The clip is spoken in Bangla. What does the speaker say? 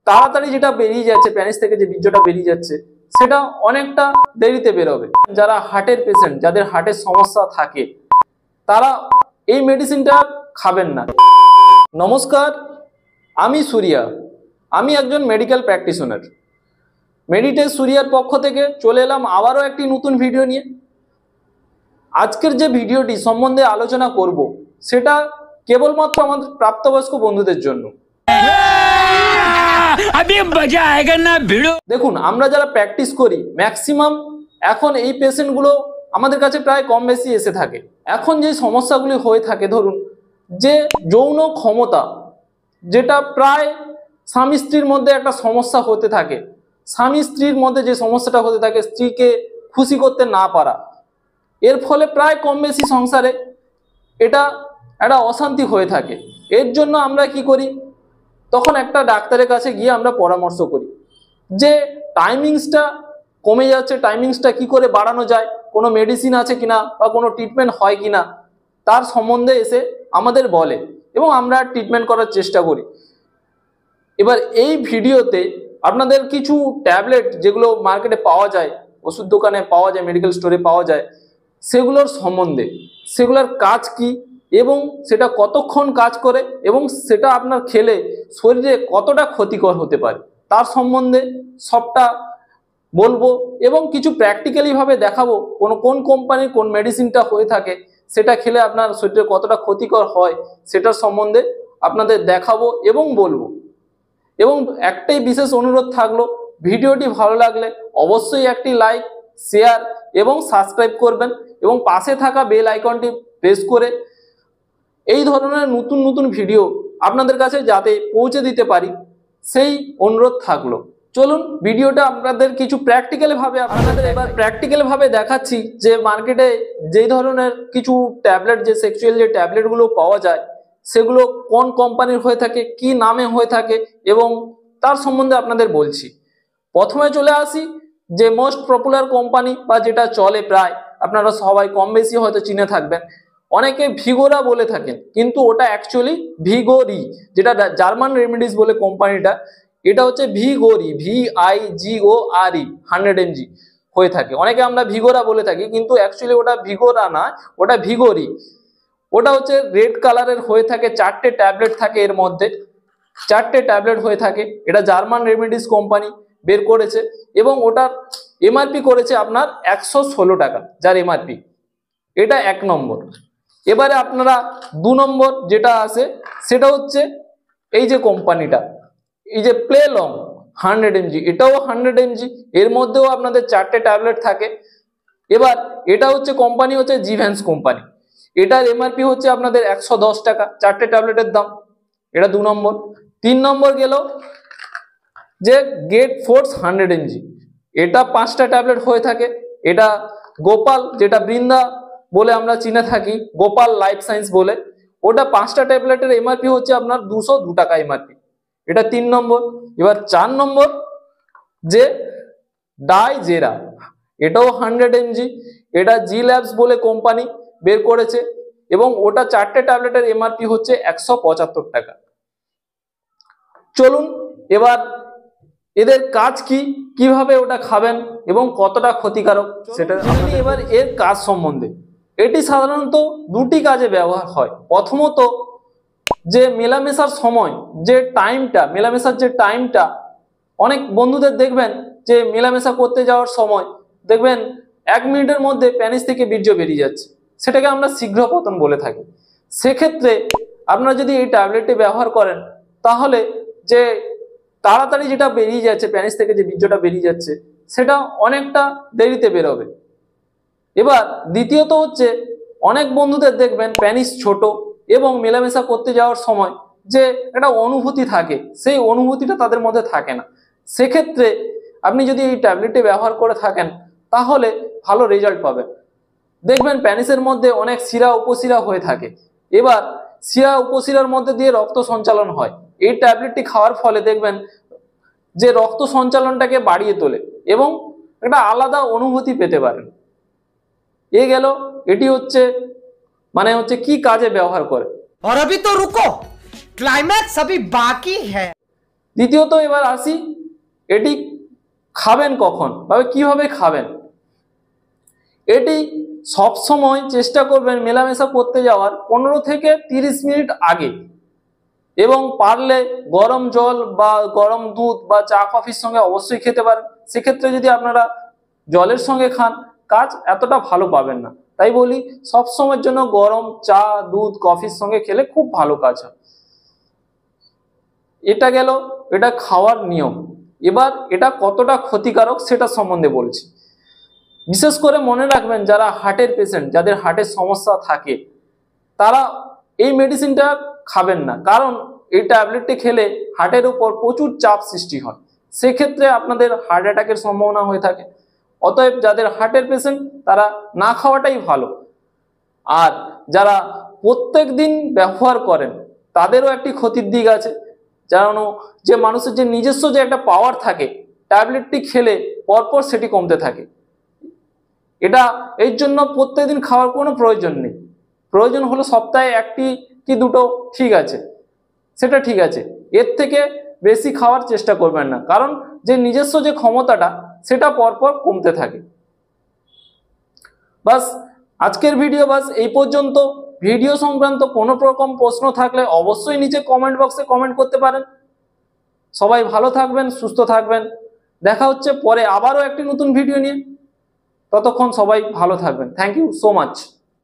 তাড়াতাড়ি যেটা বেরিয়ে যাচ্ছে, প্যানিস থেকে যে বীর্যটা বেরিয়ে যাচ্ছে সেটা অনেকটা দেরিতে বেরোবে। যারা হার্টের পেশেন্ট, যাদের হার্টের সমস্যা থাকে, তারা এই মেডিসিনটা খাবেন না। নমস্কার, আমি সুরিয়া। আমি একজন মেডিকেল প্র্যাকটিশনার। মেডিটেক সুরিয়ার পক্ষ থেকে চলে এলাম আবারও একটি নতুন ভিডিও নিয়ে। আজকের যে ভিডিওটি সম্বন্ধে আলোচনা করব সেটা কেবলমাত্র আমাদের প্রাপ্তবয়স্ক বন্ধুদের জন্য। দেখুন, আমরা যারা প্র্যাকটিস করি ম্যাক্সিমাম এখন এই পেশেন্টগুলো আমাদের কাছে প্রায় কম বেশি এসে থাকে। এখন যে সমস্যাগুলি হয়ে থাকে, ধরুন যে যৌন ক্ষমতা, যেটা প্রায় স্বামী স্ত্রীর মধ্যে একটা সমস্যা হতে থাকে, স্বামী স্ত্রীর মধ্যে যে সমস্যাটা হতে থাকে, স্ত্রীকে খুশি করতে না পারা, এর ফলে প্রায় কম বেশি সংসারে এটা একটা অশান্তি হয়ে থাকে। এর জন্য আমরা কি করি, তখন একটা ডাক্তারের কাছে গিয়ে আমরা পরামর্শ করি যে টাইমিংসটা কমে যাচ্ছে, টাইমিংসটা কি করে বাড়ানো যায়, কোনো মেডিসিন আছে কিনা বা কোনো ট্রিটমেন্ট হয় কিনা তার সম্বন্ধে এসে আমাদের বলে এবং আমরা ট্রিটমেন্ট করার চেষ্টা করি। এবার এই ভিডিওতে আপনাদের কিছু ট্যাবলেট যেগুলো মার্কেটে পাওয়া যায়, ওষুধ দোকানে পাওয়া যায়, মেডিকেল স্টোরে পাওয়া যায়, সেগুলোর সম্বন্ধে, সেগুলোর কাজ কি এবং সেটা কতক্ষণ কাজ করে এবং সেটা আপনার খেলে শরীরে কতটা ক্ষতিকর হতে পারে তার সম্বন্ধে সবটা বলবো এবং কিছু প্র্যাকটিক্যালিভাবে দেখাবো কোন কোম্পানির কোন মেডিসিনটা হয়ে থাকে, সেটা খেলে আপনার শরীরে কতটা ক্ষতিকর হয় সেটার সম্বন্ধে আপনাদের দেখাবো এবং বলবো। এবং একটাই বিশেষ অনুরোধ থাকলো, ভিডিওটি ভালো লাগলে অবশ্যই একটি লাইক, শেয়ার এবং সাবস্ক্রাইব করবেন এবং পাশে থাকা বেল আইকনটি প্রেস করে এই ধরনের নতুন নতুন ভিডিও আপনাদের কাছে যাতে পৌঁছে দিতে পারি সেই অনুরোধ থাকলো। চলুন ভিডিওটা আপনাদের কিছু প্র্যাকটিক্যাল ভাবে দেখাচ্ছি যে মার্কেটে যেই ধরনের কিছু ট্যাবলেট, যে সেক্সুয়াল যে ট্যাবলেটগুলো পাওয়া যায় সেগুলো কোন কোম্পানির হয়ে থাকে, কি নামে হয়ে থাকে এবং তার সম্বন্ধে আপনাদের বলছি। প্রথমে চলে আসি যে মোস্ট পপুলার কোম্পানি বা যেটা চলে প্রায় আপনারা সবাই কম বেশি হয়তো চিনে থাকবেন, অনেকে ভিগোরা বলে থাকেন কিন্তু ওটা অ্যাকচুয়ালি ভিগোরি, যেটা জার্মান রেমেডিস বলে কোম্পানিটা, এটা হচ্ছে ভিগোরি, VIGORE 100 mg হয়ে থাকে। অনেকে আমরা ভিগোরা বলে থাকি কিন্তু অ্যাকচুয়ালি ওটা ভিগোরা না, ওটা ভিগোরি। ওটা হচ্ছে রেড কালারের হয়ে থাকে, 4টে ট্যাবলেট থাকে এর মধ্যে, 4টে ট্যাবলেট হয়ে থাকে। এটা জার্মান রেমেডিস কোম্পানি বের করেছে এবং ওটার এমআরপি করেছে আপনার 116 টাকা, যার এমআরপি। এটা 1 নম্বর। এবারে আপনারা 2 নম্বর যেটা আছে সেটা হচ্ছে এই যে কোম্পানিটা, এই যে প্লে লং 100 mg, এটাও 100 mg, এর মধ্যেও আপনাদের 4টে ট্যাবলেট থাকে। এবার এটা হচ্ছে কোম্পানি হচ্ছে জিভ্যান্স কোম্পানি, এটার এমআরপি হচ্ছে আপনাদের 110 টাকা, 4টে ট্যাবলেটের দাম। এটা 2 নম্বর। 3 নম্বর গেল যে গেট ফোর্স 100 mg, এটা 5টা ট্যাবলেট হয়ে থাকে। এটা গোপাল, যেটা বৃন্দা বলে আমরা চিনে থাকি, গোপাল লাইফ সায়েন্স বলে, ওটা 5টা ট্যাবলেটের এমআরপি হচ্ছে আপনার 202 টাকা এমআরপি। এটা 3 নম্বর। এবার 4 নম্বর যে ডাইজেরা, এটাও 100 mg, এটা জি ল্যাবস বলে কোম্পানি বের করেছে এবং ওটা 4টে ট্যাবলেটের এমআরপি হচ্ছে 175 টাকা। চলুন এবার এদের কাজ কি, কিভাবে ওটা খাবেন এবং কতটা ক্ষতিকারক সেটা এবার এর কাজ সম্বন্ধে। এটি সাধারণত 2টি কাজে ব্যবহার হয়। প্রথমত, যে মেলামেশার সময় যে টাইমটা, মেলামেশার যে টাইমটা, অনেক বন্ধুদের দেখবেন যে মেলামেশা করতে যাওয়ার সময় দেখবেন 1 মিনিটের মধ্যে প্যানিস থেকে বীর্য বেরিয়ে যাচ্ছে, সেটাকে আমরা শীঘ্র পতন বলে থাকি। সেক্ষেত্রে আপনারা যদি এই ট্যাবলেটটি ব্যবহার করেন তাহলে যে তাড়াতাড়ি যেটা বেরিয়ে যাচ্ছে, প্যানিস থেকে যে বীর্যটা বেরিয়ে যাচ্ছে সেটা অনেকটা দেরিতে বেরোবে। এবার দ্বিতীয়ত হচ্ছে, অনেক বন্ধুদের দেখবেন প্যানিস ছোট এবং মেলামেশা করতে যাওয়ার সময় যে একটা অনুভূতি থাকে, সেই অনুভূতিটা তাদের মধ্যে থাকে না। সেক্ষেত্রে আপনি যদি এই ট্যাবলেটটি ব্যবহার করে থাকেন তাহলে ভালো রেজাল্ট পাবেন। দেখবেন প্যানিসের মধ্যে অনেক শিরা উপশিরা হয়ে থাকে, এবার শিরা উপশিরার মধ্যে দিয়ে রক্ত সঞ্চালন হয়। এই ট্যাবলেটটি খাওয়ার ফলে দেখবেন যে রক্ত সঞ্চালনটাকে বাড়িয়ে তোলে এবং একটা আলাদা অনুভূতি পেতে পারেন। এ গেল, এটি হচ্ছে মানে হচ্ছে কি কাজে ব্যবহার করে। और अभी तो रुको, क्लाइमैक्स अभी बाकी है। দ্বিতীয়ত এবার আসি, এটি খাবেন কখন বা কিভাবে খাবেন। এটি সবসময় চেষ্টা করবেন মেলামেশা করতে যাওয়ার 15 থেকে 30 মিনিট আগে, এবং পারলে গরম জল বা গরম দুধ বা চা কফির সঙ্গে অবশ্যই খেতে পারেন। সেক্ষেত্রে যদি আপনারা জলের সঙ্গে খান, কাজ এতটা ভালো পাবেন না। তাই বলি সব সময়ের জন্য গরম চা দুধ কফির সঙ্গে খেলে খুব ভালো কাজ হয়। এটা গেল এটা খাওয়ার নিয়ম। এবার এটা কতটা ক্ষতিকারক সেটা সম্বন্ধে বলছি। বিশেষ করে মনে রাখবেন, যারা হার্টের পেশেন্ট, যাদের হার্টের সমস্যা থাকে, তারা এই মেডিসিনটা খাবেন না, কারণ এই ট্যাবলেটটি খেলে হার্টের উপর প্রচুর চাপ সৃষ্টি হয়, সেক্ষেত্রে আপনাদের হার্ট অ্যাটাকের সম্ভাবনা হয়ে থাকে। অতএব যাদের হার্টের পেশেন্ট তারা না খাওয়াটাই ভালো। আর যারা প্রত্যেক দিন ব্যবহার করেন তাদেরও একটি ক্ষতির দিক আছে, যেন যে মানুষের যে নিজস্ব যে একটা পাওয়ার থাকে, ট্যাবলেটটি খেলে পরপর সেটি কমতে থাকে। এটা এর জন্য প্রত্যেকদিন খাওয়ার কোনো প্রয়োজন নেই। প্রয়োজন হলো সপ্তাহে একটি কি দুটো, ঠিক আছে, সেটা ঠিক আছে, এর থেকে বেশি খাওয়ার চেষ্টা করবেন না, কারণ যে নিজস্ব যে ক্ষমতাটা সেটা পরপর কমতে থাকে। বাস আজকের ভিডিও বাস এই পর্যন্ত। ভিডিও সংক্রান্ত কোনো রকম প্রশ্ন থাকলে অবশ্যই নিচে কমেন্ট বক্সে কমেন্ট করতে পারেন। সবাই ভালো থাকবেন, সুস্থ থাকবেন। দেখা হচ্ছে পরে আবারও একটি নতুন ভিডিও নিয়ে। ততক্ষণ সবাই ভালো থাকবেন। Thank you so much.